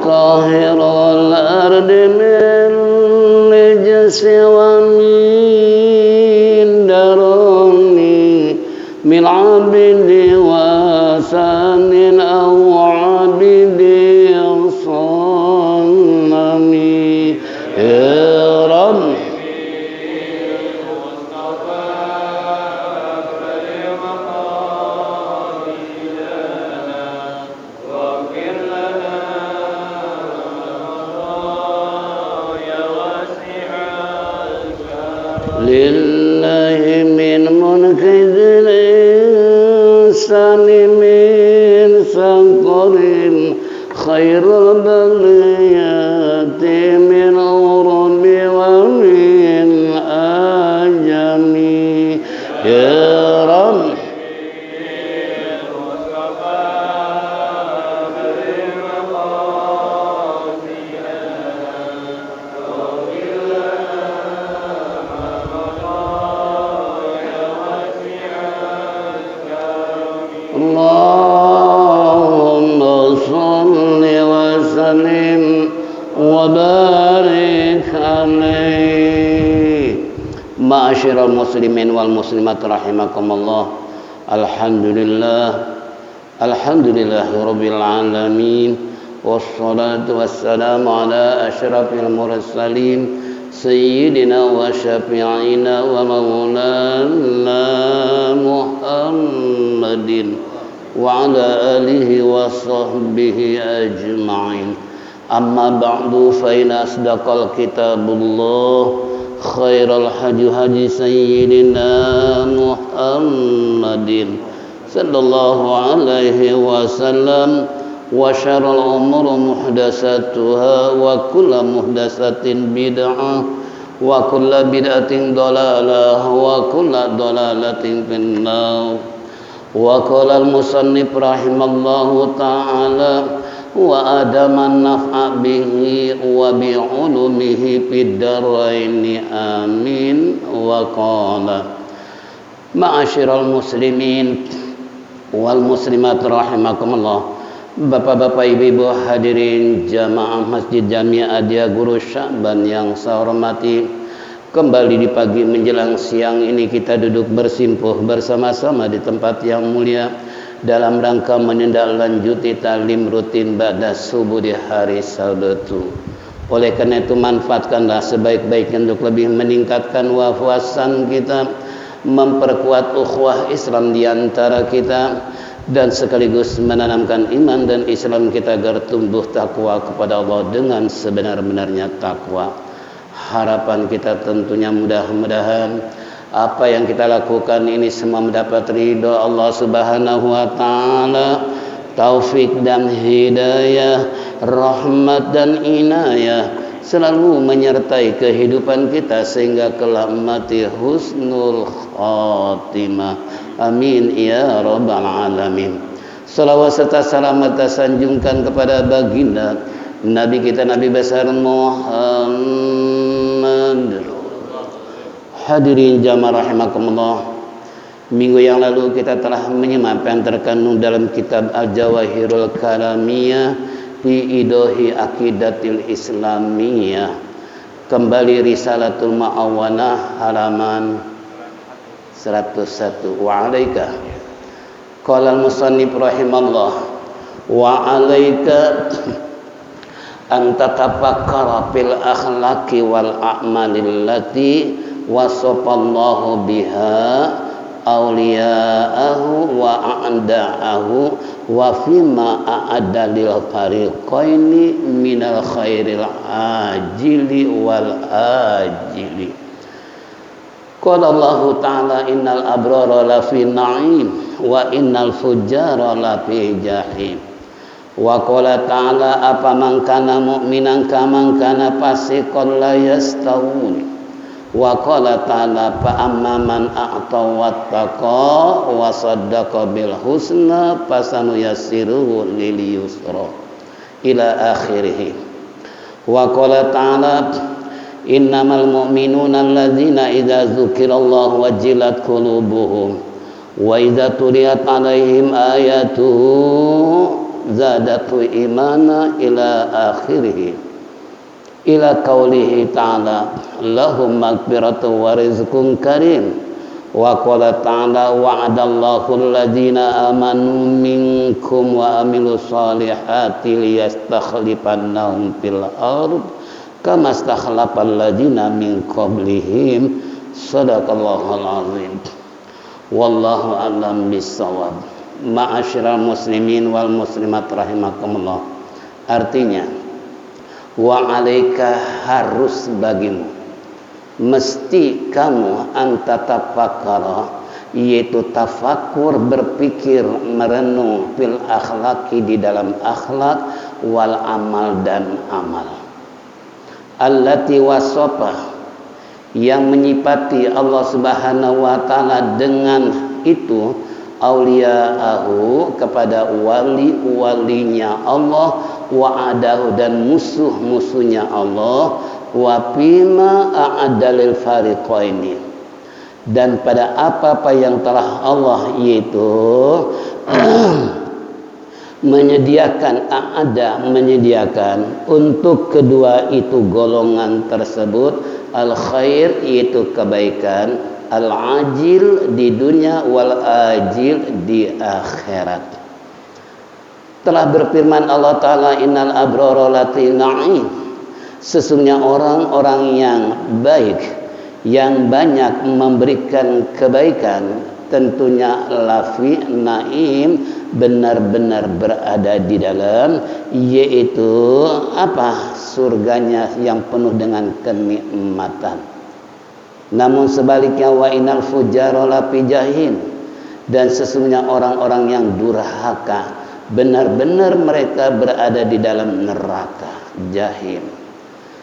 طاهر الأرض من رجس ومن درني من عبد وثان أو عبد صنمي يا رب لله من منقذ الإنسان من سقر خير البليات من غرب ومن أجم يا رب اللهم صل وسلم وبارك عليه. Ma'asyiral muslimin wal muslimat rahimakumullah. Alhamdulillahirabbil alamin wassalatu wassalamu ala asyrafil mursalin sayyidina wa syafi'ina wa maulana Muhammadin wa ala alihi wa sahbihi ajma'in. Amma ba'du fa inna asdaqal kitabullah khairal hadi sayyidina Muhammadin sallallahu alaihi wasallam wa syarrul umuri muhdatsatuha wa kullu muhdatsatin bid'ah wa kullu bid'atin dhalalah wa kullu dhalalatin finnar. Wa qala al-musannif rahimallahu ta'ala wa adaman naf'a bihi wa bi ulumihi fid daraini amin. Wa qala ma'asyiral muslimin wal muslimat rahimakumullah. Bapak-bapak, ibu-ibu hadirin jamaah Masjid Jami' Adia Guru Sya'ban yang saya hormati, kembali di pagi menjelang siang ini kita duduk bersimpuh bersama-sama di tempat yang mulia dalam rangka menindaklanjuti taklim rutin ba'da subuh di hari Sabtu. Oleh karena itu manfaatkanlah sebaik-baiknya untuk lebih meningkatkan wawasan kita, memperkuat ukhuwah Islam di antara kita, dan sekaligus menanamkan iman dan Islam kita agar tumbuh takwa kepada Allah dengan sebenar-benarnya takwa. Harapan kita tentunya mudah-mudahan apa yang kita lakukan ini semua mendapat ridha Allah Subhanahu wa taala, taufik dan hidayah, rahmat dan inayah selalu menyertai kehidupan kita sehingga kelak mati husnul khatimah. Amin ya rabbal alamin. Salawat serta salam kita sanjungkan kepada baginda Nabi kita Nabi besar Muhammad. Hadirin jamaah rahimakumullah. Minggu yang lalu kita telah menyimak apa yang terkandung dalam kitab Al-Jawahirul Kalamiyah fi Idahi Aqidatil Islamiyah. Kembali Risalatul Ma'awanah halaman 101. Wa alaika qala al-musannif rahimallah wa alaika an tatafakkara fil akhlaqi wal a'malil lati wasafallahu biha awliya'ahu wa a'da'ahu wa fima a'adda lil fariqaini minal khairil ajili wal ajili. Qala Allah Ta'ala innal abrara lafi na'im wa innal fujjara lafi jahim. Wa qala ta'ala afaman kana mu'minan kaman kana fasiqan la yastawun. Wa qala ta'ala fa amman a'ta wattaqa wa saddaqa bil husna fasanuyassiruhu lil yusra ila akhirih. Wa qala ta'ala innamal mu'minuna alladzina idza dzukirallahu wajilat qulubuhum wa idza tuliyat 'alaihim ayatuhu zadatu imana ila akhirih, ila qaulihi ta'ala lahum maghfiratun wa rizqun karim, wa qala ta'ala wa'adallahu alladhina amanu minkum wa amilus solihati liyastakhlifannahum fil ardh kama stakhlafal ladzina min qablihim. Shadaqallahul azim. Wallahu a'lam bissawab. Ma'asyiral muslimin wal muslimat rahimakumullah. Artinya, wa 'alaika, harus bagimu, mesti kamu antatafakkara, yaitu tafakur, berpikir, merenung, fil akhlaqi, di dalam akhlak, wal amal, dan amal, allati wasofa, yang menyifati Allah Subhanahu wa ta'ala dengan itu, auliya'ahu, kepada wali-walinya Allah, wa'adahu, dan musuh-musuhnya Allah, wa fima a'adalil fariqaini, dan pada apa-apa yang telah Allah yaitu menyediakan untuk kedua itu golongan tersebut, al khair, yaitu kebaikan, al ajil di dunia, wal ajil di akhirat. Telah berfirman Allah Ta'ala, innal abrara lafi na'im, sesungguhnya orang-orang yang baik, yang banyak memberikan kebaikan, tentunya lafi naim, benar-benar berada di dalam, yaitu apa? Surganya yang penuh dengan kenikmatan. Namun sebaliknya, wa inal fujjara lafi jahim, dan sesungguhnya orang-orang yang durhaka, benar-benar mereka berada di dalam neraka jahim.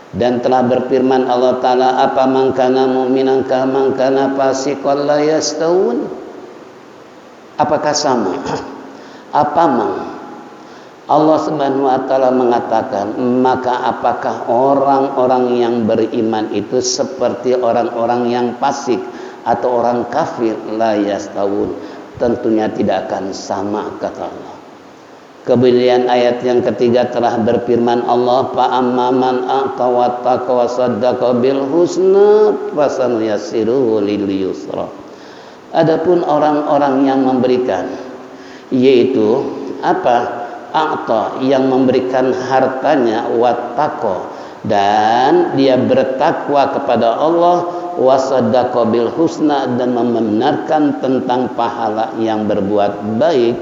Dan telah berfirman Allah Ta'ala, apa man kana mu'minan ka man kana fasiqan la yastawun, apakah sama? Apa man? Allah Subhanahu wa ta'ala mengatakan, maka apakah orang-orang yang beriman itu seperti orang-orang yang fasik atau orang kafir? La yastawun, tentunya tidak akan sama, kata Allah. Kemudian ayat yang ketiga telah berfirman Allah, fa amman a'ta wa taqa wa saddaqa bil husna fasanuyassiruhu lil yusra. Adapun orang-orang yang memberikan, yaitu apa? A'ta, yang memberikan hartanya, wa taqa, dan dia bertakwa kepada Allah, wa saddaqa bil husna, dan membenarkan tentang pahala yang berbuat baik,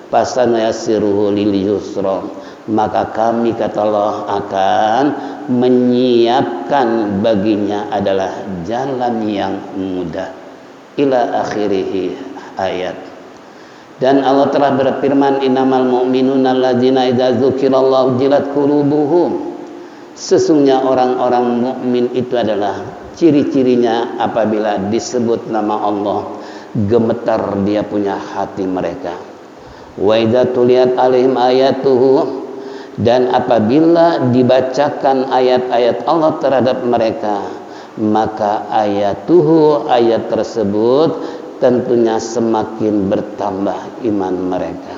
fasanuyassiruhu lil yusra, maka kami, kata Allah, akan menyiapkan baginya adalah jalan yang mudah. Ila akhirih ayat. Dan Allah telah berfirman, innamal mu'minuna alladzina idza dzukirallahu jilat qulubuhum, sesungguhnya orang-orang mukmin itu adalah ciri-cirinya apabila disebut nama Allah, gemetar dia punya hati mereka. Wa idza tuliyat alaihim ayatuhu, dan apabila dibacakan ayat-ayat Allah terhadap mereka, maka ayatuhu, ayat tersebut tentunya semakin bertambah iman mereka.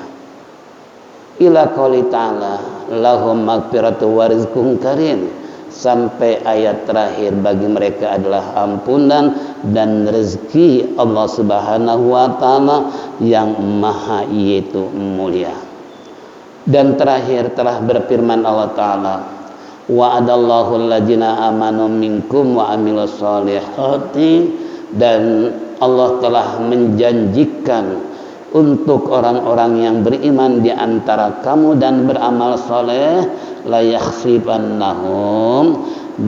Ila qouli ta'ala lahum maghfiratun wa rizqun karim, sampai ayat terakhir, bagi mereka adalah ampunan dan rezeki Allah Subhanahu wa ta'ala yang maha yaitu mulia. Dan terakhir telah berfirman Allah Ta'ala, wa'adallahu alladzina amanu minkum wa amilus solihati, dan Allah telah menjanjikan untuk orang-orang yang beriman di antara kamu dan beramal soleh, la yakhsifannahum,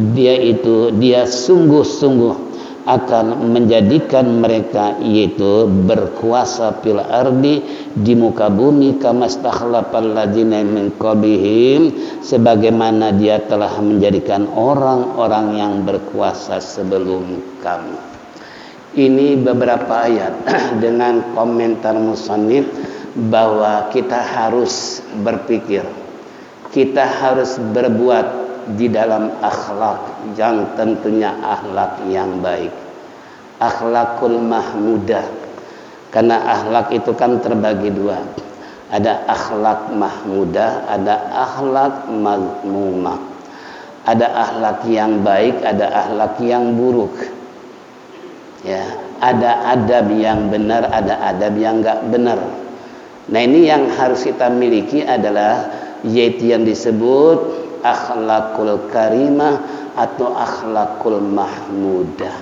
dia sungguh-sungguh akan menjadikan mereka yaitu berkuasa fil ardi, di muka bumi, kama stakhlafal ladzina min qablihim, sebagaimana dia telah menjadikan orang-orang yang berkuasa sebelum kamu. Ini beberapa ayat dengan komentar musannif bahwa kita harus berpikir, kita harus berbuat di dalam akhlak yang tentunya akhlak yang baik, akhlakul mahmudah. Karena akhlak itu kan terbagi dua, Ada akhlak mahmudah, ada akhlak mazmumah. Ada akhlak yang baik, ada akhlak yang buruk. Ya, ada adab yang benar, ada adab yang enggak benar. Nah, ini yang harus kita miliki adalah yaitu yang disebut akhlakul karimah atau akhlakul mahmudah.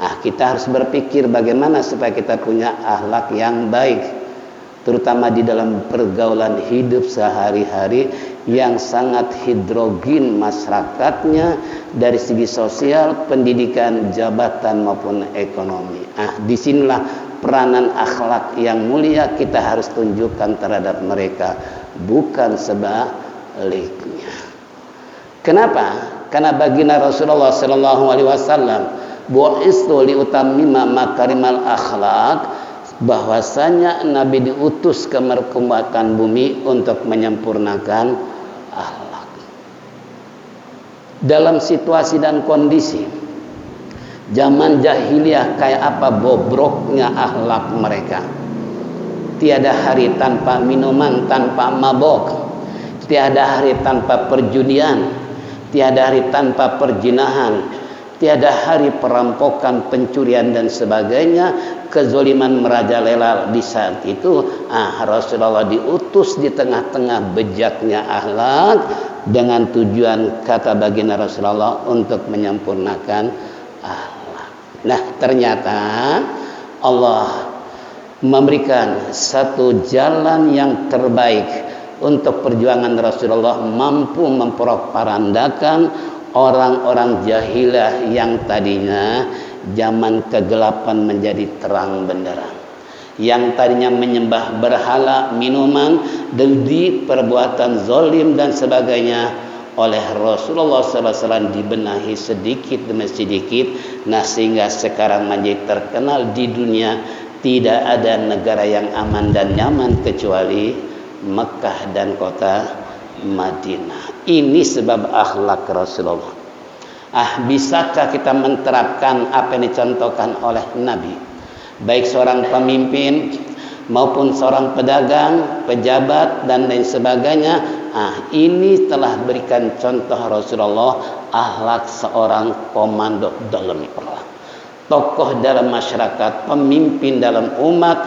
Nah, kita harus berpikir bagaimana supaya kita punya akhlak yang baik, terutama di dalam pergaulan hidup sehari-hari yang sangat heterogen masyarakatnya dari segi sosial, pendidikan, jabatan maupun ekonomi. Disinilah peranan akhlak yang mulia kita harus tunjukkan terhadap mereka, bukan sebaliknya. Kenapa? Karena baginda Rasulullah sallallahu alaihi wasallam bu'istu liutammima makarimal akhlak, bahwasanya Nabi diutus ke permukaan bumi untuk menyempurnakan akhlak. Dalam situasi dan kondisi zaman jahiliyah kayak apa bobroknya akhlak mereka. Tiada hari tanpa minuman, tanpa mabok. Tiada hari tanpa perjudian. Tiada hari tanpa perjinahan. Tiada hari perampokan, pencurian dan sebagainya, kezoliman merajalela di saat itu. Rasulullah diutus di tengah-tengah bejaknya akhlak dengan tujuan, kata baginda Rasulullah, untuk menyempurnakan akhlak. Nah, ternyata Allah memberikan satu jalan yang terbaik untuk perjuangan Rasulullah, mampu mempropagandakan orang-orang jahilah yang tadinya zaman kegelapan menjadi terang benderang, yang tadinya menyembah berhala, minuman, dengki, perbuatan zolim dan sebagainya, oleh Rasulullah SAW dibenahi sedikit demi sedikit. Nah, sehingga sekarang menjadi terkenal di dunia. Tidak ada negara yang aman dan nyaman kecuali Mekah dan kota Madinah. Ini sebab akhlak Rasulullah. Bisakah kita menerapkan apa yang dicontohkan oleh Nabi, baik seorang pemimpin maupun seorang pedagang, pejabat dan lain sebagainya? Ini telah berikan contoh Rasulullah, akhlak seorang komando dalam perang, tokoh dalam masyarakat, pemimpin dalam umat.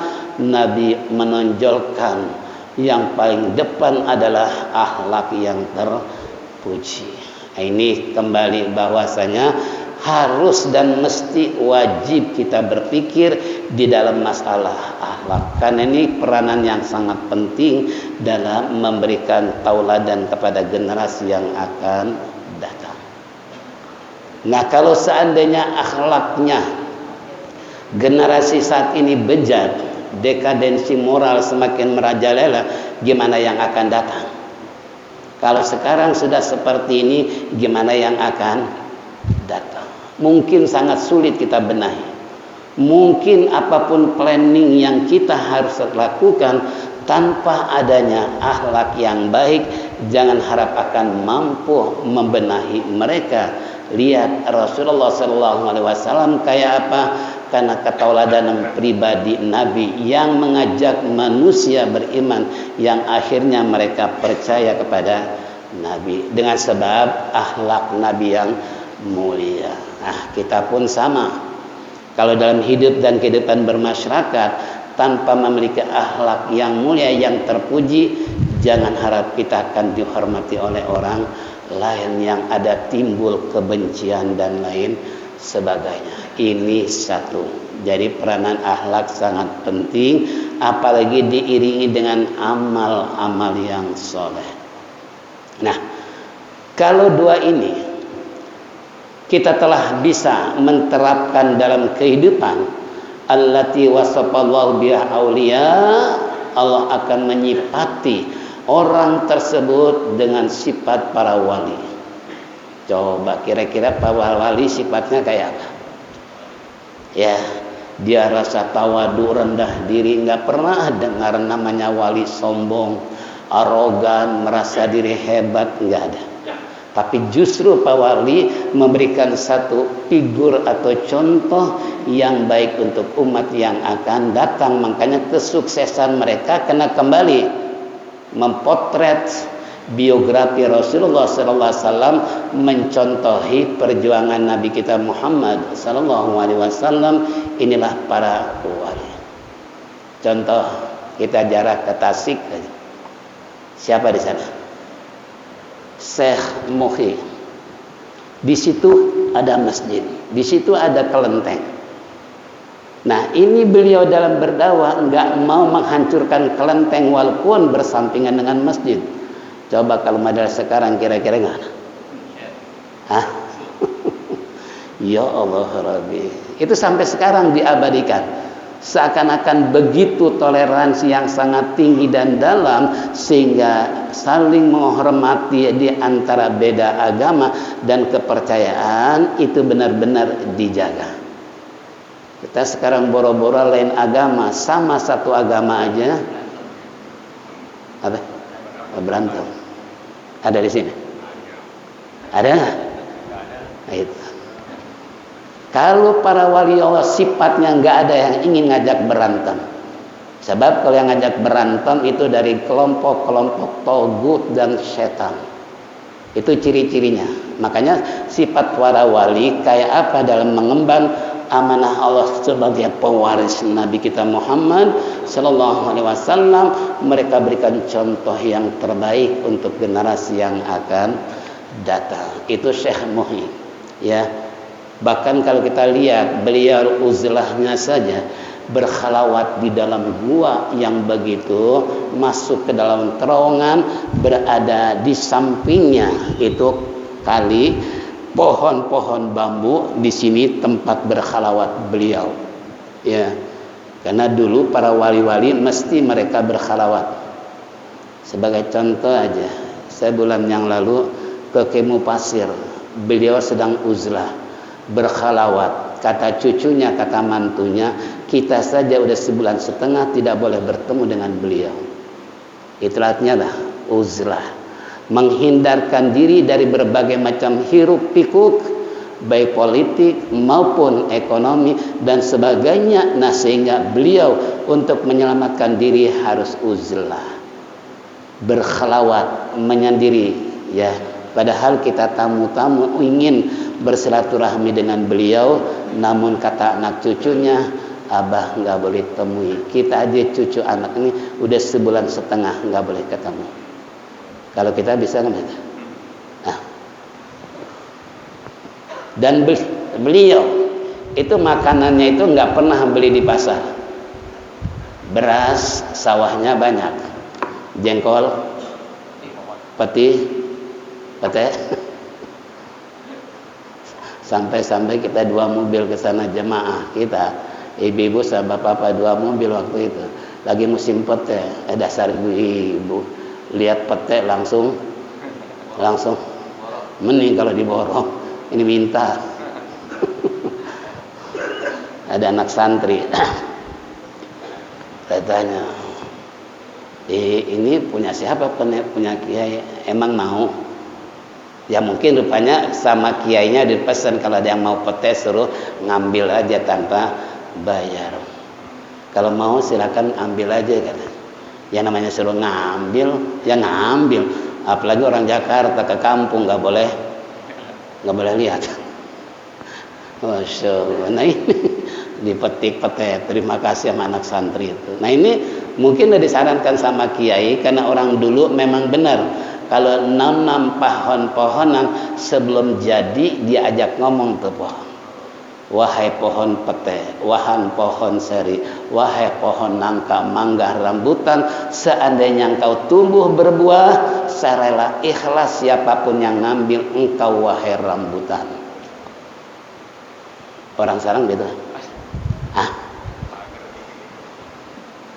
Nabi menonjolkan yang paling depan adalah akhlak yang terpuji. Ini kembali bahwasanya harus dan mesti wajib kita berpikir di dalam masalah akhlak, karena ini peranan yang sangat penting dalam memberikan tauladan kepada generasi yang akan datang. Nah, kalau seandainya akhlaknya generasi saat ini bejat, dekadensi moral semakin merajalela, gimana yang akan datang? Kalau sekarang sudah seperti ini, gimana yang akan datang? Mungkin sangat sulit kita benahi. Mungkin apapun planning yang kita harus lakukan, tanpa adanya akhlak yang baik, jangan harap akan mampu membenahi mereka. Lihat Rasulullah SAW kayak apa? Karena ketauladanan pribadi Nabi yang mengajak manusia beriman, yang akhirnya mereka percaya kepada Nabi dengan sebab akhlak Nabi yang mulia. Kita pun sama. Kalau dalam hidup dan kehidupan bermasyarakat tanpa memiliki akhlak yang mulia, yang terpuji, jangan harap kita akan dihormati oleh orang lain, yang ada timbul kebencian dan lain sebagainya. Ini satu. Jadi peranan akhlak sangat penting, apalagi diiringi dengan amal-amal yang soleh. Nah, kalau dua ini kita telah bisa menerapkan dalam kehidupan, allati wasafallahu biha auliya, Allah akan menyifati orang tersebut dengan sifat para wali. Coba kira-kira para wali sifatnya kayak apa? Ya, dia rasa tawadu, rendah diri, nggak pernah dengar namanya wali sombong, arogan, merasa diri hebat, nggak ada. Tapi justru Pak Wali memberikan satu figur atau contoh yang baik untuk umat yang akan datang. Makanya kesuksesan mereka kena kembali mempotret biografi Rasulullah sallallahu alaihi wasallam, mencontohi perjuangan Nabi kita Muhammad sallallahu alaihi wasallam. Inilah para wali. Contoh, kita jarak ke Tasik. Siapa di sana? Syekh Muhi. Di situ ada masjid, di situ ada kelenteng. Nah, ini beliau dalam berdakwah enggak mau menghancurkan kelenteng walaupun bersampingan dengan masjid. Coba kalau model sekarang kira-kira gimana? Hah? Ya Allah Rabbi. Itu sampai sekarang diabadikan. Seakan-akan begitu toleransi yang sangat tinggi dan dalam, sehingga saling menghormati di antara beda agama dan kepercayaan itu benar-benar dijaga. Kita sekarang boro-boro lain agama, sama satu agama aja apa? Berantem. Ada di sini? Ada? Nah, itu. Kalau para wali Allah sifatnya nggak ada yang ingin ngajak berantem. Sebab kalau yang ngajak berantem itu dari kelompok-kelompok togut dan setan. Itu ciri-cirinya. Makanya sifat para wali kayak apa dalam mengemban amanah Allah sebagai pewaris Nabi kita Muhammad sallallahu alaihi wasallam, mereka berikan contoh yang terbaik untuk generasi yang akan datang. Itu Syekh Muhi, ya. Bahkan kalau kita lihat beliau uzlahnya saja berkhalawat di dalam gua yang begitu, masuk ke dalam terowongan, berada di sampingnya itu kali pohon-pohon bambu. Di sini tempat berkhalawat beliau, ya. Karena dulu para wali-wali mesti mereka berkhalawat. Sebagai contoh aja, saya bulan yang lalu ke Kemu Pasir, beliau sedang uzlah berkhalawat. Kata cucunya, kata mantunya, kita saja udah sebulan setengah tidak boleh bertemu dengan beliau. Itulah artinya lah uzlah, menghindarkan diri dari berbagai macam hiruk pikuk, baik politik maupun ekonomi dan sebagainya. Nah, sehingga beliau untuk menyelamatkan diri harus uzlah, berkhalawat, menyendiri, ya. Padahal kita tamu-tamu ingin bersilaturahmi dengan beliau, namun kata anak cucunya, abah nggak boleh temui. Kita aja cucu anak ini udah sebulan setengah nggak boleh ketemu. Kalau kita bisa kan? Nah. Dan beliau itu makanannya itu nggak pernah beli di pasar. Beras sawahnya banyak, jengkol, pete. Sampai-sampai kita 2 mobil ke sana jemaah kita, ibu-ibu sama bapak 2 mobil waktu itu. Lagi musim pete, dasar ibu-ibu lihat pete langsung mending kalau diborong. Ini minta. Ada anak santri. Saya tanya, ini punya siapa? Punya kiai? Emang mau? Ya mungkin rupanya sama kiainya dipesan kalau ada yang mau pete suruh ngambil aja tanpa bayar. Kalau mau silakan ambil aja kan. Ya namanya suruh ngambil, ya ngambil. Apalagi orang Jakarta ke kampung nggak boleh lihat. Masya Allah. Nah ini dipetik pete. Terima kasih sama anak santri itu. Nah ini mungkin disarankan sama kiai karena orang dulu memang benar. Kalau nanam pohon-pohonan sebelum jadi diajak ngomong tuh pohon. Wahai pohon pete, wahai pohon seri, wahai pohon nangka, mangga, rambutan, seandainya engkau tumbuh berbuah, saya rela ikhlas siapapun yang ngambil engkau wahai rambutan. Orang sekarang gitu.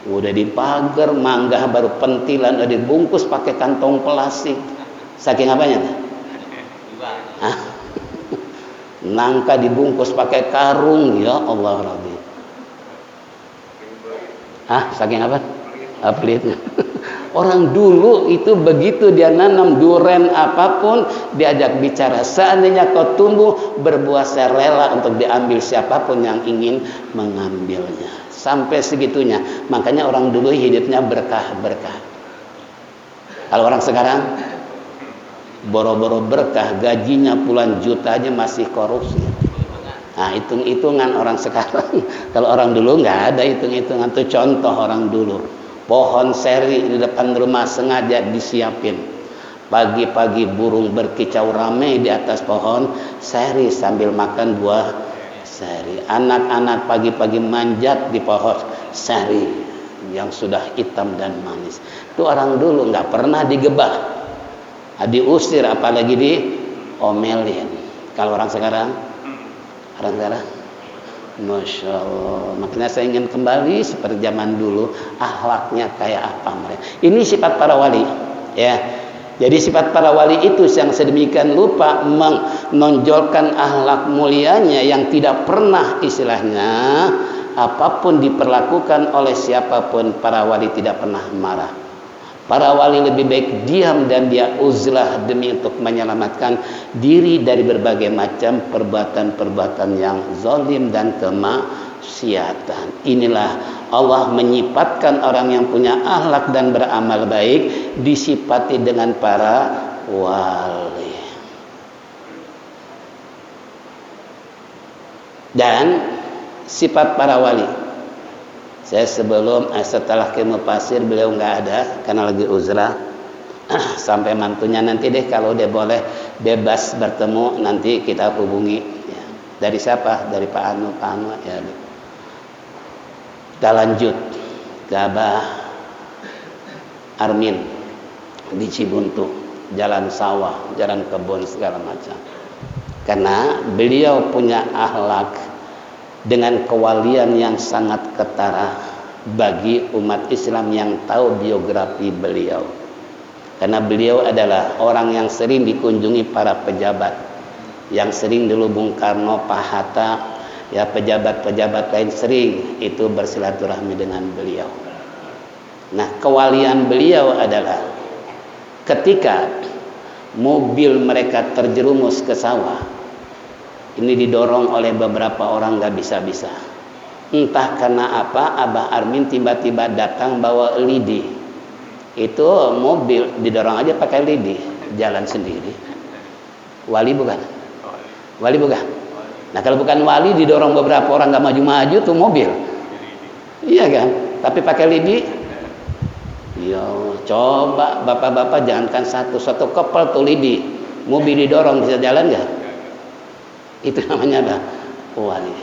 Udah dipagar, mangga baru pentilan, udah dibungkus pakai kantong plastik. Saking apanya tuh? Nangka dibungkus pakai karung, ya Allah Rabbi. Saking apa? Pelit. Orang dulu itu begitu dia nanam duren apapun, diajak bicara. Seandainya kau tumbuh berbuah, saya rela untuk diambil siapapun yang ingin mengambilnya. Sampai segitunya. Makanya orang dulu hidupnya berkah-berkah. Kalau orang sekarang boro-boro berkah, gajinya puluhan juta aja masih korupsi. Nah, hitung-hitungan orang sekarang. Kalau orang dulu nggak ada hitung-hitungan. Itu contoh orang dulu. Pohon seri di depan rumah sengaja disiapin. Pagi-pagi burung berkicau ramai di atas pohon seri sambil makan buah seri. Anak-anak pagi-pagi manjat di pohon seri yang sudah hitam dan manis. Itu orang dulu nggak pernah digebah, diusir, apalagi diomelin. Kalau orang sekarang, Masya Allah. Makanya saya ingin kembali seperti zaman dulu, akhlaknya kayak apa mereka. Ini sifat para wali, ya. Jadi sifat para wali itu yang sedemikian lupa menonjolkan akhlak mulianya yang tidak pernah istilahnya apapun diperlakukan oleh siapapun, para wali tidak pernah marah. Para wali lebih baik diam dan dia uzlah demi untuk menyelamatkan diri dari berbagai macam perbuatan-perbuatan yang zalim dan kemaksiatan. Inilah Allah menyifatkan orang yang punya akhlak dan beramal baik disifati dengan para wali. Dan sifat para wali, saya setelah kemo pasir beliau nggak ada karena lagi uzrah. Sampai mantunya nanti deh kalau dia boleh bebas bertemu nanti kita hubungi. Ya. Dari siapa? Dari Pak Anu ya. Kita lanjut ke Abah Armin di Cibuntu, jalan sawah, jalan kebun segala macam. Karena beliau punya akhlak dengan kewalian yang sangat ketara bagi umat Islam yang tahu biografi beliau. Karena beliau adalah orang yang sering dikunjungi para pejabat, yang sering dulu Bung Karno, Pak Hatta, ya pejabat-pejabat lain sering itu bersilaturahmi dengan beliau. Nah, kewalian beliau adalah ketika mobil mereka terjerumus ke sawah, ini didorong oleh beberapa orang gak bisa-bisa. Entah karena apa, Abah Armin tiba-tiba datang bawa lidi. Itu mobil didorong aja pakai lidi, jalan sendiri. Wali bukan? Wali bukan? Nah kalau bukan wali didorong beberapa orang gak maju-maju tuh mobil. Iya kan? Tapi pakai lidi. Ya coba bapak-bapak jangankan satu kepel tuh lidi. Mobil didorong bisa jalan gak? Itu namanya apa? Wali.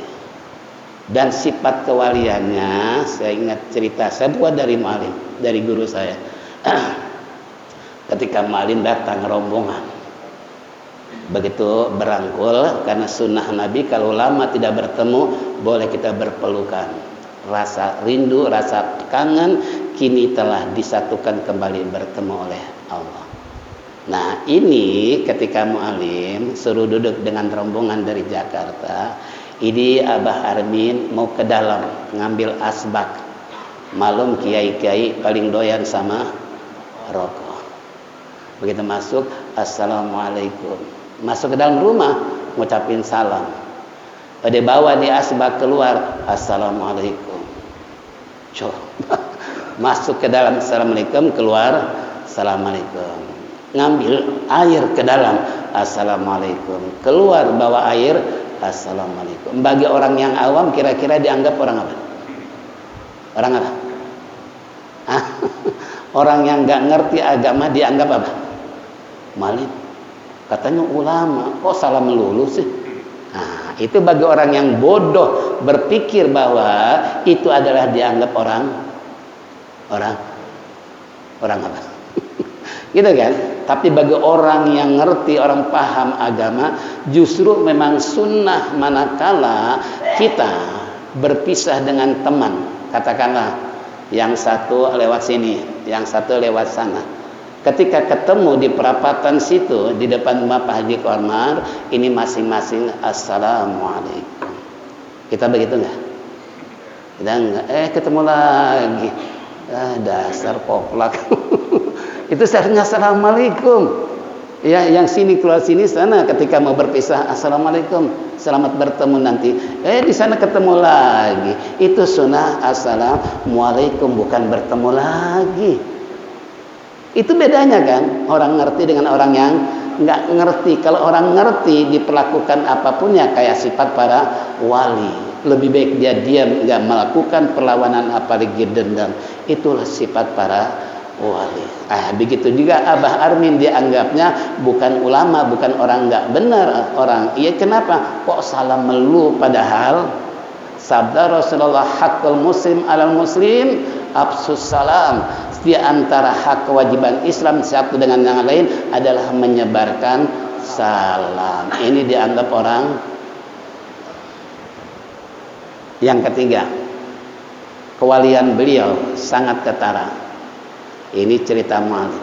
Dan sifat kewaliannya, saya ingat cerita saya buat dari Malim, dari guru saya. Ketika Malim datang rombongan, begitu berangkul, karena sunnah Nabi kalau lama tidak bertemu boleh kita berpelukan. Rasa rindu, rasa kangen kini telah disatukan kembali bertemu oleh Allah. Nah ini ketika Mu'alim suruh duduk dengan rombongan dari Jakarta, ini Abah Armin mau ke dalam ngambil asbak. Malum kiai-kiai paling doyan sama rokok. Begitu masuk, Assalamualaikum. Masuk ke dalam rumah, ngucapin salam. Pada bawa di asbak keluar, Assalamualaikum. Coba masuk ke dalam, Assalamualaikum, keluar, Assalamualaikum. Ngambil air ke dalam, Assalamualaikum, keluar bawa air, Assalamualaikum. Bagi orang yang awam kira-kira dianggap orang apa? Orang apa? Orang yang gak ngerti agama dianggap apa? Malim. Katanya ulama, kok salah melulu sih? Nah, itu bagi orang yang bodoh berpikir bahwa itu adalah dianggap orang apa? Gitu kan? Tapi bagi orang yang ngerti, orang paham agama, justru memang sunnah manakala kita berpisah dengan teman. Katakanlah yang satu lewat sini, yang satu lewat sana. Ketika ketemu di perapatan situ, di depan rumah Pak Haji Kormar, ini masing-masing Assalamualaikum. Kita begitu enggak? Kita enggak. Ketemu lagi. Dasar poplak. Itu seharusnya assalamualaikum. Ya, yang sini keluar sini, sana ketika mau berpisah assalamualaikum, selamat bertemu nanti. Di sana ketemu lagi. Itu sunnah assalamualaikum, bukan bertemu lagi. Itu bedanya kan, orang ngerti dengan orang yang nggak ngerti. Kalau orang ngerti diperlakukan apapun ya kayak sifat para wali. Lebih baik dia diam, nggak melakukan perlawanan apalagi dendam. Itulah sifat para wali. Begitu juga Abah Armin, dianggapnya bukan ulama, bukan orang nggak benar orang. Iya, kenapa? Kok salah melu, padahal sabda Rasulullah, hakul muslim alal muslim absus salam. Di antara hak kewajiban Islam satu dengan yang lain adalah menyebarkan salam. Ini dianggap orang. Yang ketiga, kewalian beliau sangat ketara. Ini cerita Mu'alim.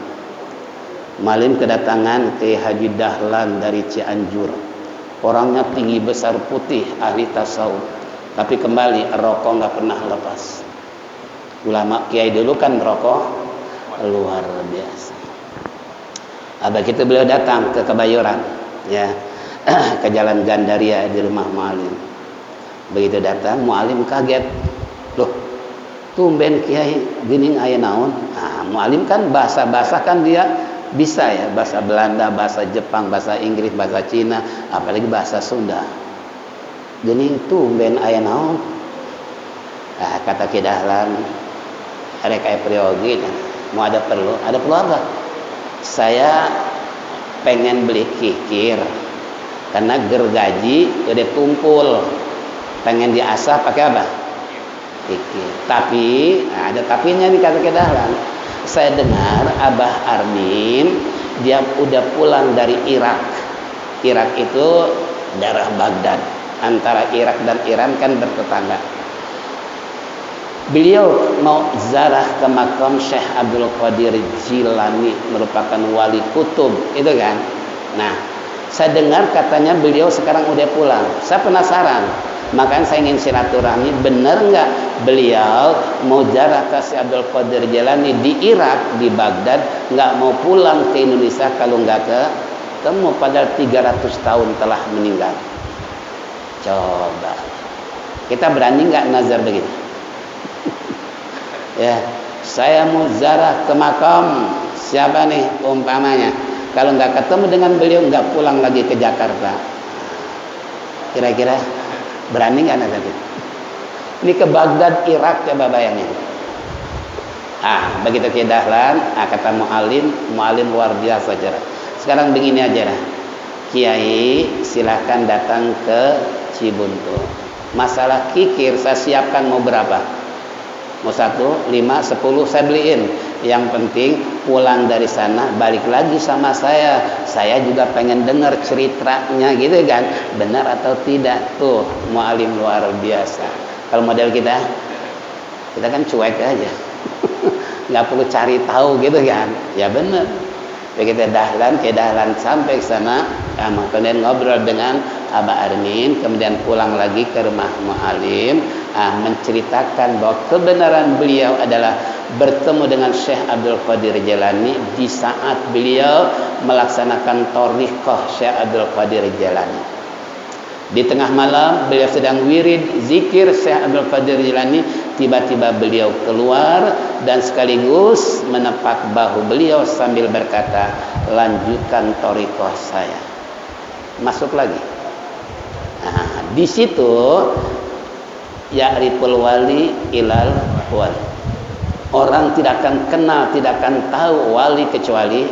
Mu'alim kedatangan ke Haji Dahlan dari Cianjur. Orangnya tinggi besar putih, ahli tasawuf. Tapi kembali rokok nggak pernah lepas. Ulama kiai dulu kan rokok luar biasa. Begitu beliau datang ke Kebayoran, ya, ke Jalan Gandaria di rumah Mu'alim. Begitu datang, Mu'alim kaget. Loh, tumben kiai gini aya naon? Mu'alim kan bahasa kan dia bisa ya, bahasa Belanda, bahasa Jepang, bahasa Inggris, bahasa Cina, apalagi bahasa Sunda. Gini tumben aya naon? Kata Ki Dahlan, ada kayak priogi, mau ada perlu apa? Saya pengen beli kikir karena gergaji udah tumpul, pengen diasah pakai apa? Kikir. Tapi ada tapinya nih, kata Ki Dahlan. Saya dengar Abah Armin dia udah pulang dari Irak. Irak itu daerah Baghdad. Antara Irak dan Iran kan bertetangga. Beliau mau ziarah ke makam Syekh Abdul Qadir Jilani, merupakan wali kutub, itu kan. Nah, saya dengar katanya beliau sekarang udah pulang. Saya penasaran, makanya saya ingin silaturahmi, benar nggak beliau mau ziarah ke Syekh Abdul Qadir Jilani di Irak, di Baghdad, nggak mau pulang ke Indonesia kalau nggak ketemu, padahal 300 tahun telah meninggal. Coba kita berani nggak nazar begitu? Ya, saya mau ziarah ke makam siapa nih umpamanya, kalau nggak ketemu dengan beliau nggak pulang lagi ke Jakarta. Kira-kira berani nggak nazar? Ini ke Baghdad Irak, coba bayangin. Begitu Ki Dahlan, kata Mu'alim luar biasa cara. Sekarang begini aja lah, Kiai silakan datang ke Cibuntu. Masalah kikir saya siapkan, mau berapa? Mau 1, 5, 10 saya beliin. Yang penting pulang dari sana balik lagi sama saya. Saya juga pengen dengar ceritanya gitu kan, benar atau tidak. Tuh Mu'alim luar biasa. Kalau model kita kan cuek aja. Nggak perlu cari tahu gitu kan. Ya benar. Begitu Dahlan sampai ke sana, kemudian ngobrol dengan Abah Armin, kemudian pulang lagi ke rumah Mu'alim, menceritakan bahwa kebenaran beliau adalah bertemu dengan Syekh Abdul Qadir Jilani di saat beliau melaksanakan thariqah Syekh Abdul Qadir Jilani. Di tengah malam beliau sedang wirid zikir Syekh Abdul Qadir Jilani, tiba-tiba beliau keluar dan sekaligus menepak bahu beliau sambil berkata, lanjutkan thariqah saya. Masuk lagi. Di situ ya'riful wali ilal wali. Orang tidak akan kenal, tidak akan tahu wali kecuali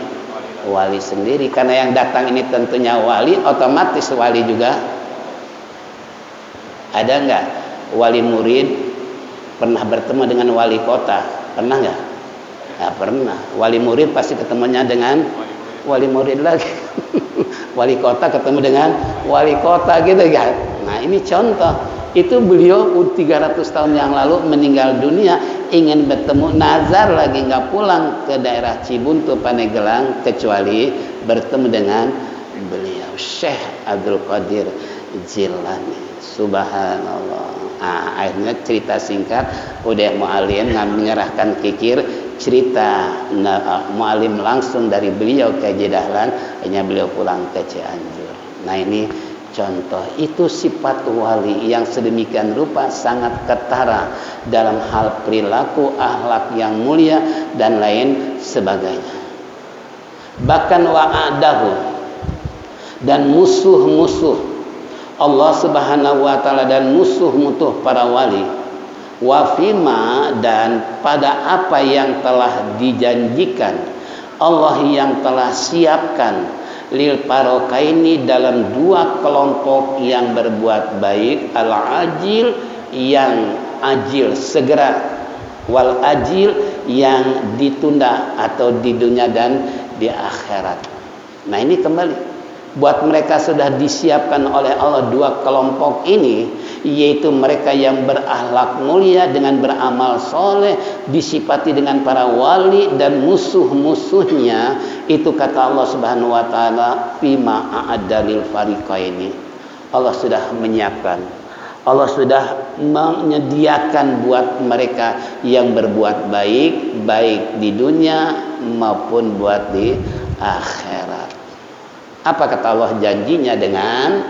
wali sendiri. Karena yang datang ini tentunya wali, otomatis wali juga. Ada enggak wali murid pernah bertemu dengan wali kota? Pernah enggak? Ya, pernah. Wali murid pasti ketemunya dengan wali murid lagi. Wali kota ketemu dengan wali kota gitu kan. Nah, ini contoh. Itu beliau 300 tahun yang lalu meninggal dunia, ingin bertemu, nazar lagi nggak pulang ke daerah Cibuntu Pandeglang kecuali bertemu dengan beliau Syekh Abdul Qadir Jilani. Subhanallah. Akhirnya cerita singkat, udah Mu'alim menyerahkan kikir, cerita mu'alim langsung dari beliau ke Jedahlan, hanya beliau pulang ke Cianjur. Nah ini contoh, itu sifat wali yang sedemikian rupa sangat ketara dalam hal perilaku, akhlak yang mulia dan lain sebagainya. Bahkan wa'adahu, dan musuh-musuh Allah Subhanahu wa taala dan musuh-musuh para wali, wafima, dan pada apa yang telah dijanjikan Allah yang telah siapkan lil parokaini dalam dua kelompok yang berbuat baik, al ajil yang ajil segera, wal ajil yang ditunda atau di dunia dan di akhirat. Nah ini kembali buat mereka sudah disiapkan oleh Allah dua kelompok ini, yaitu mereka yang berakhlak mulia dengan beramal soleh, disifati dengan para wali, dan musuh-musuhnya itu kata Allah Subhanahu wa taala fima a'adalil fariqaini. Allah sudah menyiapkan, Allah sudah menyediakan buat mereka yang berbuat baik, baik di dunia maupun buat di akhirat. Apa kata Allah janjinya dengan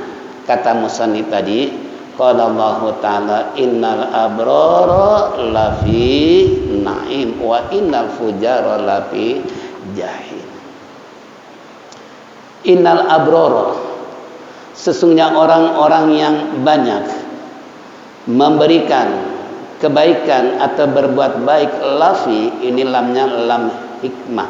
kata musannif tadi? Qala Allah Ta'ala innal abrara lafi na'im wa innal fujara lafi jahim. Innal abrara, sesungguhnya orang-orang yang banyak memberikan kebaikan atau berbuat baik, lafi ini lamnya lam hikmah.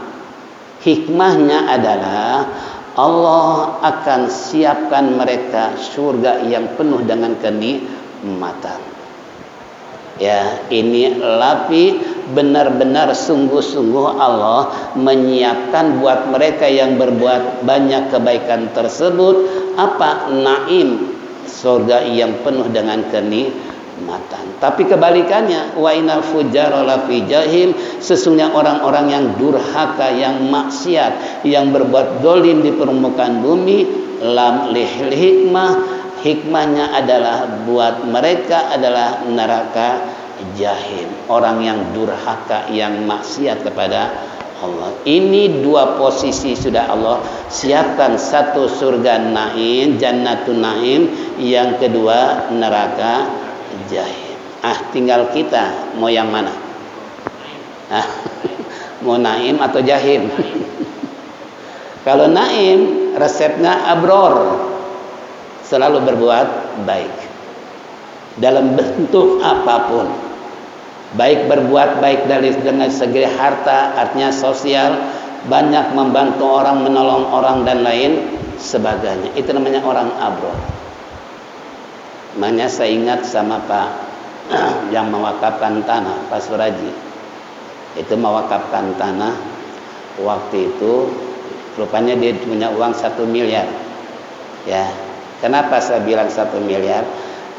Hikmahnya adalah Allah akan siapkan mereka surga yang penuh dengan kenikmatan. Ya, ini lapi benar-benar sungguh-sungguh Allah menyiapkan buat mereka yang berbuat banyak kebaikan tersebut apa? Naim, surga yang penuh dengan kenikmatan. Tapi kebalikannya, wa innal fujjara lafi jahim, sesungguhnya orang-orang yang durhaka, yang maksiat, yang berbuat dolim di permukaan bumi, lam lihil hikmah, hikmahnya adalah buat mereka adalah neraka jahim, orang yang durhaka, yang maksiat kepada Allah. Ini dua posisi sudah Allah siapkan, satu surga naim, jannatun naim, yang kedua neraka jahim. Tinggal kita mau yang mana? Mau naim atau jahim? Kalau naim resepnya abror, selalu berbuat baik dalam bentuk apapun, baik berbuat baik dari dengan segi harta, artinya sosial, banyak membantu orang, menolong orang dan lain sebagainya. Itu namanya orang abror. Makanya saya ingat sama Pak yang mewakafkan tanah, Pak Suraji. Itu mewakafkan tanah, waktu itu rupanya dia punya uang 1 miliar. Ya, kenapa saya bilang 1 miliar?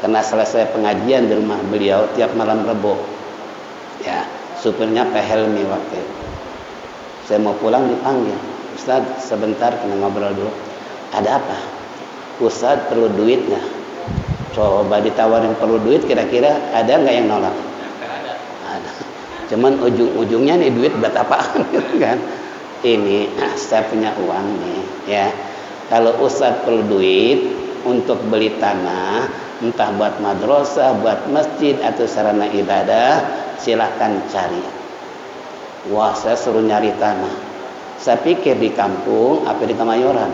Karena selesai pengajian di rumah beliau tiap malam Rebo. Ya, supirnya Pak Helmi waktu itu. Saya mau pulang dipanggil, Ustaz sebentar kena ngobrol dulu. Ada apa? Ustaz perlu duit nggak? Coba ditawarin perlu duit, kira-kira ada nggak yang nolak? Ada. Cuman ujung-ujungnya nih duit buat apaan kan? Ini saya punya uang nih, ya. Kalau Ustaz perlu duit untuk beli tanah, entah buat madrasah, buat masjid atau sarana ibadah, silahkan cari. Wah, saya suruh nyari tanah. Saya pikir di kampung apa di Kemayoran.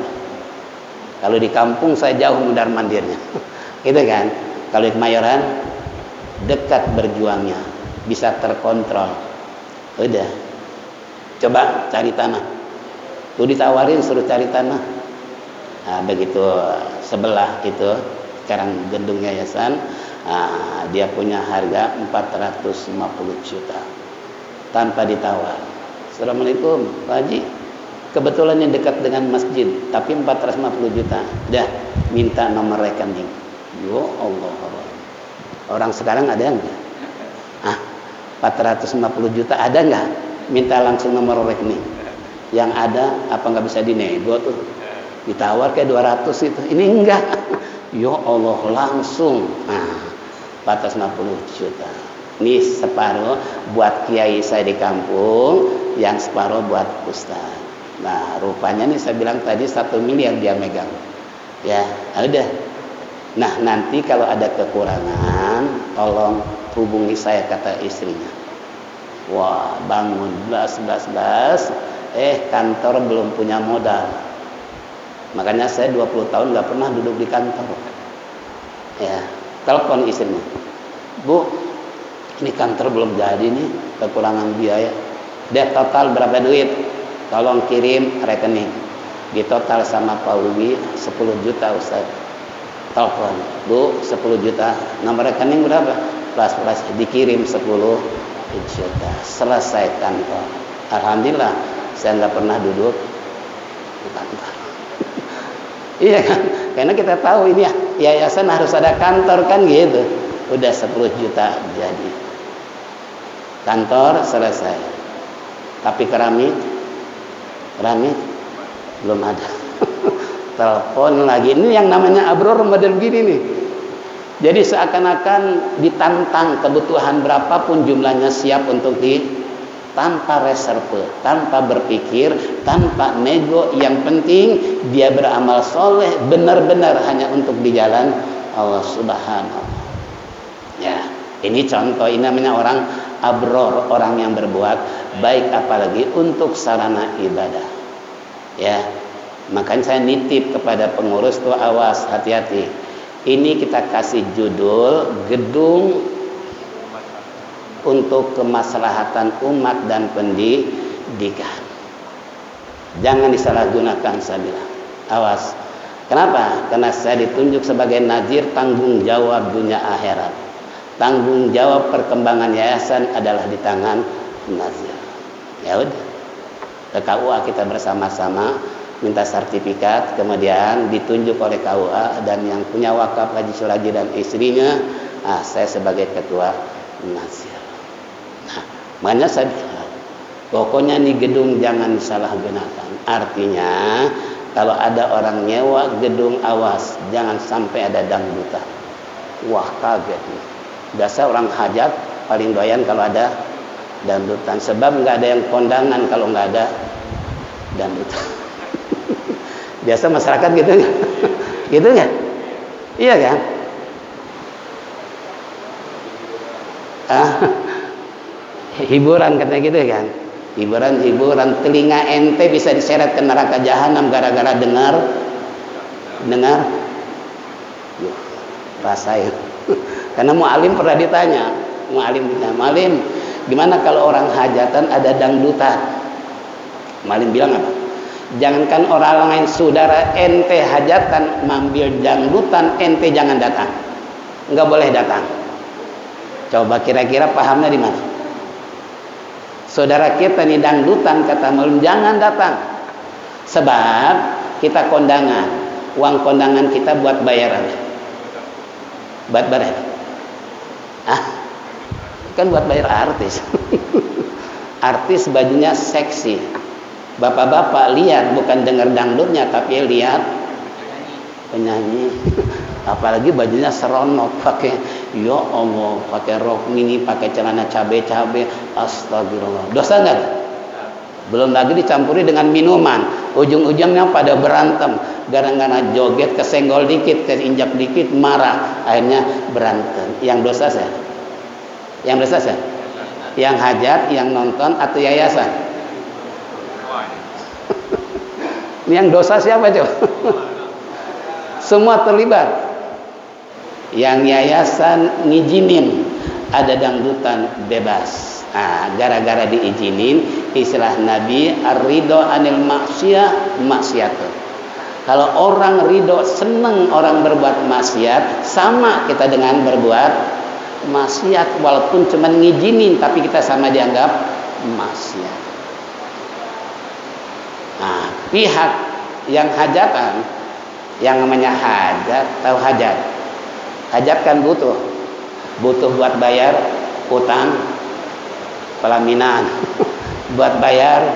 Kalau di kampung saya jauh mundar mandirnya. Gitu kan? Kalau di Kemayoran dekat berjuangnya, bisa terkontrol. Udah. Coba cari tanah. Tuh ditawarin suruh cari tanah. Nah, begitu sebelah itu sekarang gedung yayasan, dia punya harga 450 juta. Tanpa ditawar. Assalamualaikum, Pak Haji. Kebetulan yang dekat dengan masjid, tapi 450 juta. Dah, minta nomor rekening. Ya Allah. Orang sekarang ada enggak? 450 juta ada enggak? Minta langsung nomor rekening. Yang ada apa enggak bisa dinego tuh? Ditawar kayak 200 itu. Ini enggak. Ya Allah, langsung 450 juta. Ini separuh buat kiai saya di kampung, yang separuh buat ustaz. Nah, rupanya nih saya bilang tadi 1 miliar dia megang. Ya, udah. Nah, nanti kalau ada kekurangan, tolong hubungi saya, kata istrinya. Wah, bangun blas, kantor belum punya modal. Makanya saya 20 tahun nggak pernah duduk di kantor. Ya, telepon istrinya. Bu, ini kantor belum jadi nih, kekurangan biaya. Dia total berapa duit? Tolong kirim rekening. Di total sama Pak Ubi 10 juta Ustaz. Telepon, Bu, 10 juta. Nomor rekening berapa? Plus dikirim 10 juta. Selesai kantor. Alhamdulillah, saya nggak pernah duduk di kantor. Iya kan? Karena kita tahu ini ya, yayasan harus ada kantor kan gitu. Udah 10 juta jadi. Kantor selesai. Tapi keramik belum ada. Telepon lagi. Ini yang namanya abror model gini nih. Jadi seakan-akan ditantang, kebutuhan berapapun jumlahnya siap untuk tanpa reserve, tanpa berpikir, tanpa nego. Yang penting dia beramal soleh benar-benar hanya untuk di jalan Allah Subhanahu. Ya, ini contoh, ini namanya orang abror, orang yang berbuat baik, apalagi untuk sarana ibadah. Ya, makanya saya nitip kepada pengurus tuh, awas, hati-hati. Ini kita kasih judul gedung untuk kemaslahatan umat dan pendidikan. Jangan disalahgunakan, saya bilang. Awas. Kenapa? Karena saya ditunjuk sebagai nazir tanggung jawab dunia akhirat. Tanggung jawab perkembangan yayasan adalah di tangan nazir. Ya udah. Ke KUA kita bersama-sama minta sertifikat, kemudian ditunjuk oleh KUA, dan yang punya wakaf Haji Suraji dan istrinya, saya sebagai ketua nazir. Nah, makanya saya bilang, pokoknya nih gedung jangan disalahgunakan. Artinya kalau ada orang nyewa gedung, awas, jangan sampai ada dangdutan. Wah, kaget nih. Biasa orang hajat paling doyan kalau ada dangdutan, sebab nggak ada yang kondangan kalau nggak ada dangdutan. Biasa masyarakat gitu nggak? Gitu nggak? Iya kan? Hiburan katanya gitu kan? Hiburan, telinga ente bisa diseret ke neraka jahanam gara-gara dengar. Rasain. Karena mu'alim pernah ditanya, mu'alim, gimana kalau orang hajatan ada dangdutan? Mu'alim bilang apa? Jangankan orang lain, saudara ente hajatan mambil dangdutan, ente jangan datang, nggak boleh datang. Coba kira-kira pahamnya di mana? Saudara kita nih dangdutan, kata mu'alim, jangan datang, sebab kita kondangan, uang kondangan kita buat bayaran, buat bayar. Kan buat bayar artis. Artis bajunya seksi. Bapak-bapak lihat, bukan dengar dangdutnya, tapi lihat penyanyi. Apalagi bajunya seronok, pakai, ya Allah, pakai rok mini, pakai celana cabe-cabe. Astagfirullah. Dosa enggak? Belum lagi dicampuri dengan minuman. Ujung-ujungnya pada berantem. Gara-gara joget, kesenggol dikit, keinjak dikit, marah. Akhirnya berantem. Yang dosa saya? Yang hajat, yang nonton, atau yayasan? Yang dosa siapa coba? Semua terlibat. Yang yayasan ngizinin ada dangdutan, bebas. Gara-gara diizinin, istilah Nabi, ar-ridho anil maksiatun. Kalau orang ridho, senang orang berbuat maksiat, sama kita dengan berbuat maksiat, walaupun cuma ngizinin, tapi kita sama dianggap maksiat. Pihak yang hajatan, yang namanya hajat, tahu hajat? Hajat kan butuh buat bayar utang, pelaminan, buat bayar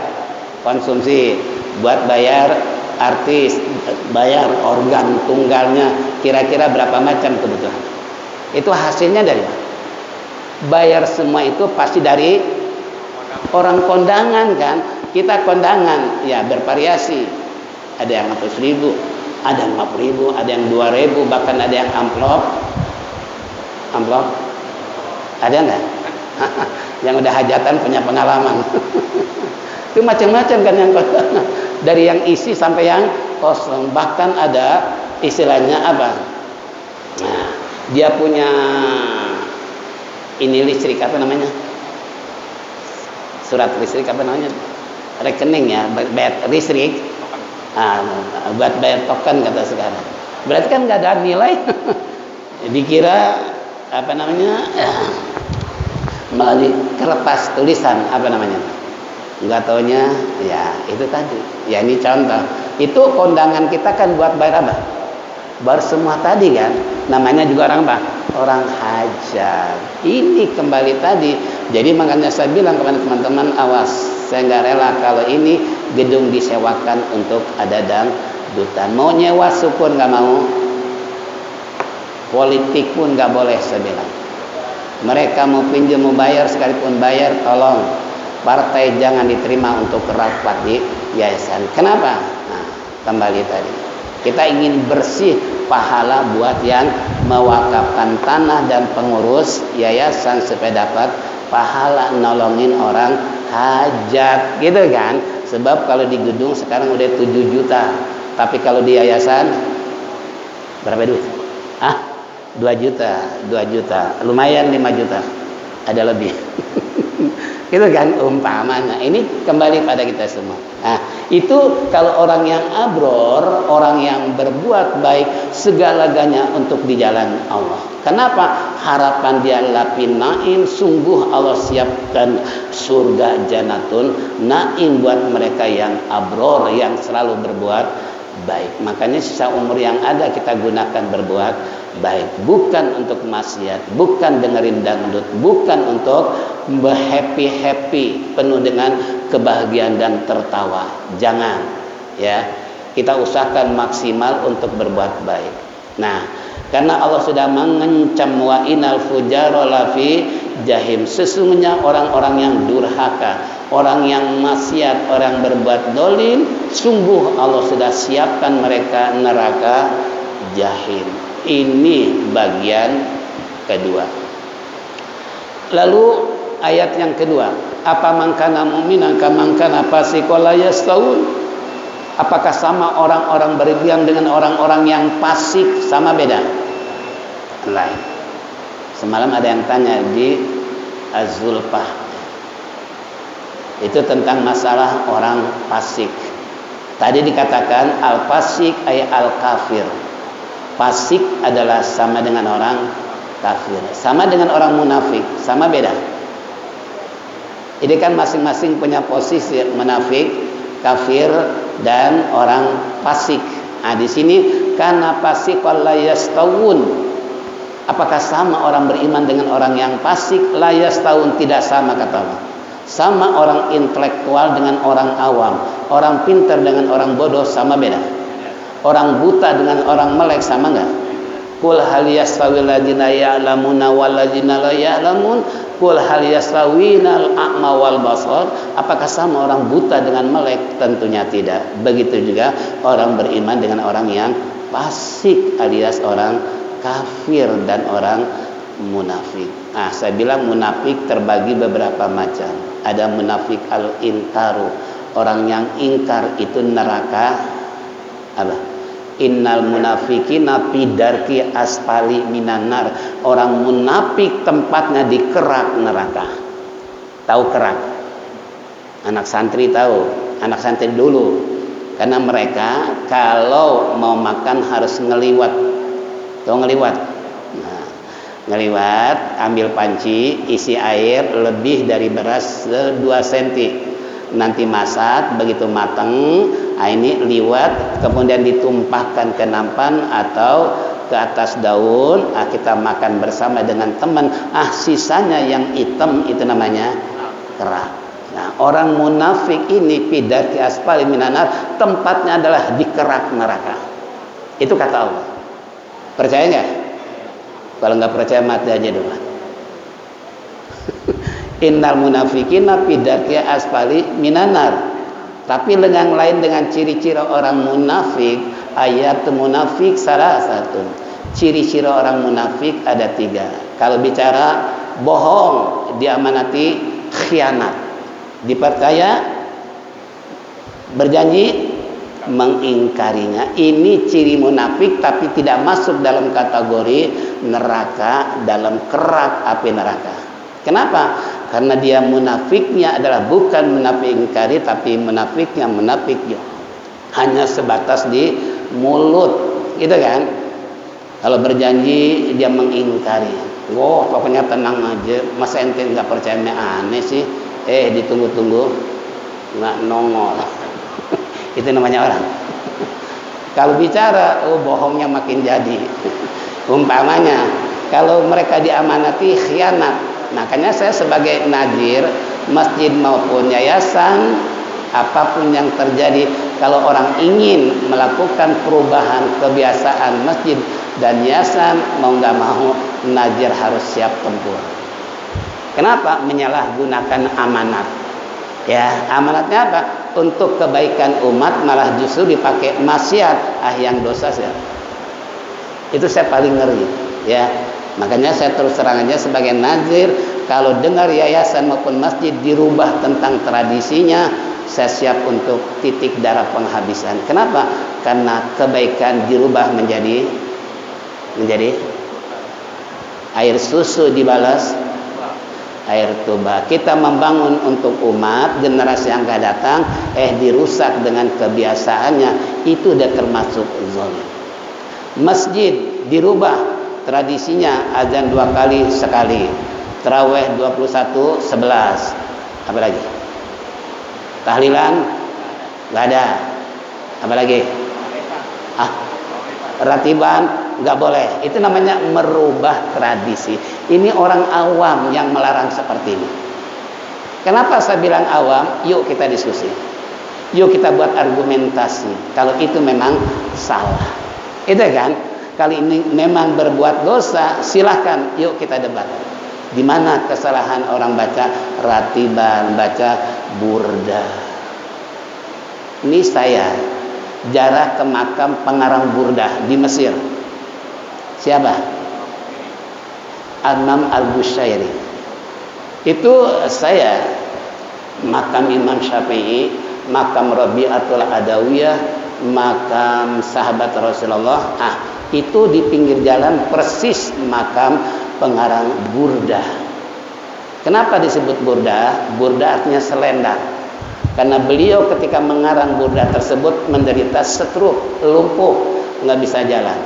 konsumsi, buat bayar artis, bayar organ tunggalnya, kira-kira berapa macam kebutuhan. Itu hasilnya dari mana? bayar semua itu pasti dari orang kondangan kan. Kita kondangan ya bervariasi, ada yang 100.000, ada yang 50.000, ada yang 2.000, bahkan ada yang amplop ada nggak? Yang udah hajatan punya pengalaman. Itu macam-macam kan yang kondangan, dari yang isi sampai yang kosong. Bahkan ada istilahnya apa, nah, dia punya ini listrik, apa namanya, surat listrik, apa namanya, rekening ya, bayar listrik, buat bayar token kata sekarang. Berarti kan nggak ada nilai. Dikira apa namanya, melalui kertas tulisan, apa namanya, nggak taunya ya itu tadi. Ya ini contoh. Itu kondangan kita kan buat bayar apa? Bayar semua tadi kan. Namanya juga orang apa? Orang hajat. Ini kembali tadi. Jadi makanya saya bilang kepada teman-teman, awas, saya nggak rela kalau ini gedung disewakan untuk ada dangdutan. Mau nyewa syukur nggak mau. Politik pun nggak boleh, saya bilang. Mereka mau pinjam, mau bayar, sekalipun bayar, tolong partai jangan diterima untuk rapat di yayasan. Kenapa? Nah, kembali tadi, kita ingin bersih pahala buat yang mewakafkan tanah dan pengurus yayasan supaya dapat pahala nolongin orang hajat, gitu kan? Sebab kalau di gedung sekarang udah 7 juta, tapi kalau di yayasan berapa duit? 2 juta, lumayan 5 juta, ada lebih. Itu kan umpamanya. Ini kembali pada kita semua. Nah, itu kalau orang yang abror, orang yang berbuat baik, segala-galanya untuk di jalan Allah. Kenapa? Harapan dia lapin naim, sungguh Allah siapkan surga janatun naim buat mereka yang abror, yang selalu berbuat baik. Makanya sisa umur yang ada kita gunakan berbuat baik, bukan untuk maksiat, bukan dengerin dangdut, bukan untuk happy penuh dengan kebahagiaan dan tertawa. Jangan, ya. Kita usahakan maksimal untuk berbuat baik. Nah, karena Allah sudah mengancam wa inal fujara lafi jahim. Sesungguhnya orang-orang yang durhaka, orang yang maksiat, orang berbuat dolim, sungguh Allah sudah siapkan mereka neraka jahim. Ini bagian kedua. Lalu ayat yang kedua, apa mangkana mu'minan kamangkana fasiqan la yastawun? Apakah sama orang-orang beriman dengan orang-orang yang fasik? Sama beda? Lain. Semalam ada yang tanya di Az-Zulfah, itu tentang masalah orang fasik. Tadi dikatakan al-fasik ay al-kafir. Fasik adalah sama dengan orang kafir, sama dengan orang munafik, sama beda. Ini kan masing-masing punya posisi, munafik, kafir, dan orang fasik. Nah, di sini karena fasik la yastawun. Apakah sama orang beriman dengan orang yang fasik? La yastawun, tidak sama kata Allah. Sama orang intelektual dengan orang awam, orang pintar dengan orang bodoh, sama beda. Orang buta dengan orang melek sama enggak? Qul hal yastawil ladzina ya'lamuna wal ladzina la ya'lamun? Qul hal yastawinal a'ma wal basar? Apakah sama orang buta dengan melek? Tentunya tidak. Begitu juga orang beriman dengan orang yang fasik alias orang kafir dan orang munafik. Nah, saya bilang munafik terbagi beberapa macam. Ada munafik al-inkaru, orang yang ingkar itu neraka apa? Innal munafiqina fi darki asfali minan nar. Orang munafik tempatnya di kerak neraka. Tahu kerak? Anak santri tahu, anak santri dulu. Karena mereka kalau mau makan harus ngeliwat. Tahu ngeliwat? Nah, ngeliwat, ambil panci, isi air lebih dari beras 2 cm. Nanti masak, begitu matang, ini liwat, kemudian ditumpahkan ke nampan atau ke atas daun. Kita makan bersama dengan teman. Sisanya yang hitam itu namanya kerak. Nah, orang munafik ini pidarki asfali minanar, tempatnya adalah di kerak neraka. Itu kata Allah. Percaya nggak? Kalau nggak percaya mati aja dulu. Innal munafiqina fi darki asfali minanar. Tapi dengan lain dengan ciri-ciri orang munafik, ayat munafik salah satu. Ciri-ciri orang munafik ada 3. Kalau bicara bohong, diamanati, khianat, dipercaya, berjanji, mengingkarinya. Ini ciri munafik, tapi tidak masuk dalam kategori neraka, dalam kerak api neraka. Kenapa? Karena dia munafiknya adalah bukan munafik ingkari, tapi munafiknya munafik hanya sebatas di mulut, gitu kan? Kalau berjanji dia mengingkari. Wah, pokoknya tenang aja. Masa ente nggak percaya, aneh sih. Ditunggu-tunggu nggak nongol. Itu namanya orang. Kalau bicara, bohongnya makin jadi. Umpamanya, kalau mereka diamanati, khianat. Makanya saya sebagai nazir masjid maupun yayasan, apapun yang terjadi, kalau orang ingin melakukan perubahan kebiasaan masjid dan yayasan, mau nggak mau nazir harus siap tempur. Kenapa? Menyalahgunakan amanat. Ya, amanatnya apa? Untuk kebaikan umat, malah justru dipakai maksiat, yang dosa sih. Itu saya paling ngeri, ya. Makanya saya terus terang aja sebagai nazir, kalau dengar yayasan maupun masjid dirubah tentang tradisinya, saya siap untuk titik darah penghabisan. Kenapa? Karena kebaikan dirubah menjadi air susu dibalas air tuba. Kita membangun untuk umat, generasi yang akan datang, dirusak dengan kebiasaannya, itu udah termasuk zalim. Masjid dirubah tradisinya, azan 2 kali sekali, tarawih 21:11, apa lagi? Tahlilan nggak ada, apa lagi? Ratiban nggak boleh. Itu namanya merubah tradisi. Ini orang awam yang melarang seperti ini. Kenapa saya bilang awam? Yuk kita diskusi. Yuk kita buat argumentasi. Kalau itu memang salah, itu kan? Kali ini memang berbuat dosa, silahkan. Yuk kita debat. Di mana kesalahan orang baca ratiban, baca burda? Ini saya jarak ke makam pengarang burdah di Mesir. Siapa? Imam Al-Bushairi. Itu saya makam Imam Syafi'i, makam Rabi'atul Adawiyah, makam sahabat Rasulullah. Itu di pinggir jalan persis makam pengarang burdah. Kenapa disebut burdah? Burdah artinya selendang. Karena beliau ketika mengarang burdah tersebut menderita stroke, lumpuh, nggak bisa jalan.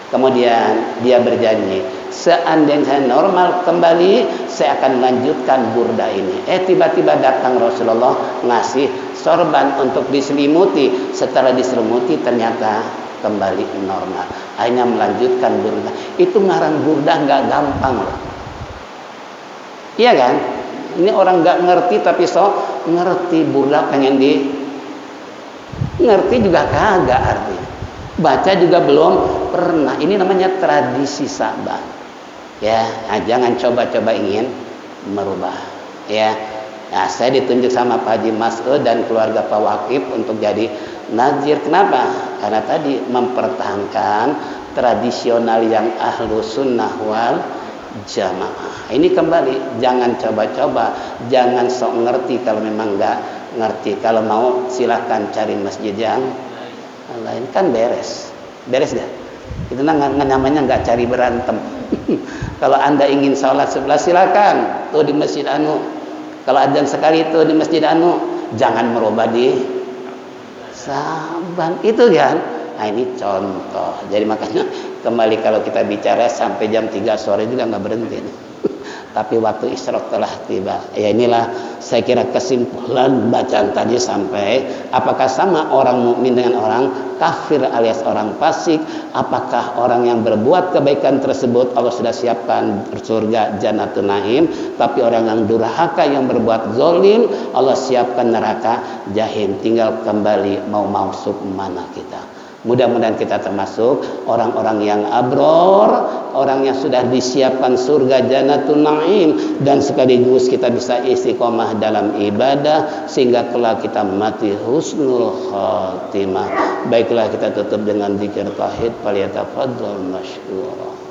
Kemudian dia berjanji, seandainya saya normal kembali, saya akan lanjutkan burdah ini. Tiba-tiba datang Rasulullah ngasih sorban untuk diselimuti. Setelah diselimuti ternyata kembali normal. Akhirnya melanjutkan burdah. Itu ngarang burdah nggak gampang loh. Iya kan? Ini orang nggak ngerti tapi ngerti burdah, pengen ngerti juga kagak artinya. Baca juga belum pernah. Ini namanya tradisi Sa'ban. Ya, jangan coba-coba ingin merubah. Ya, saya ditunjuk sama Pak Haji Mas'ud dan keluarga Pak Wakif untuk jadi nazir. Kenapa? Karena tadi mempertahankan tradisional yang ahlu sunnah wal jamaah. Ini kembali, jangan coba-coba, jangan sok ngerti kalau memang nggak ngerti. Kalau mau silahkan cari masjid yang lain, kan beres dah. Itu namanya nggak cari berantem. Kalau Anda ingin sholat sebelah silakan, tuh di masjid anu. Kalau adzan sekali tuh di masjid anu, jangan merubah di Sa'ban. Itu kan. Nah ini contoh. Jadi makanya kembali kalau kita bicara sampai jam 3 sore juga nggak berhenti. Tapi waktu isyraq telah tiba. Ya inilah saya kira kesimpulan bacaan tadi sampai apakah sama orang mukmin dengan orang kafir alias orang fasik? Apakah orang yang berbuat kebaikan tersebut Allah sudah siapkan surga Jannatul Naim, tapi orang yang durhaka yang berbuat zalim Allah siapkan neraka Jahim. Tinggal kembali mau masuk mana kita. Mudah-mudahan kita termasuk orang-orang yang abror, orang yang sudah disiapkan surga Jannatul Naim, dan sekaligus kita bisa istiqomah dalam ibadah sehingga kelak kita mati husnul khatimah. Baiklah, kita tutup dengan zikir tauhid. Falyatafadhal masykurah.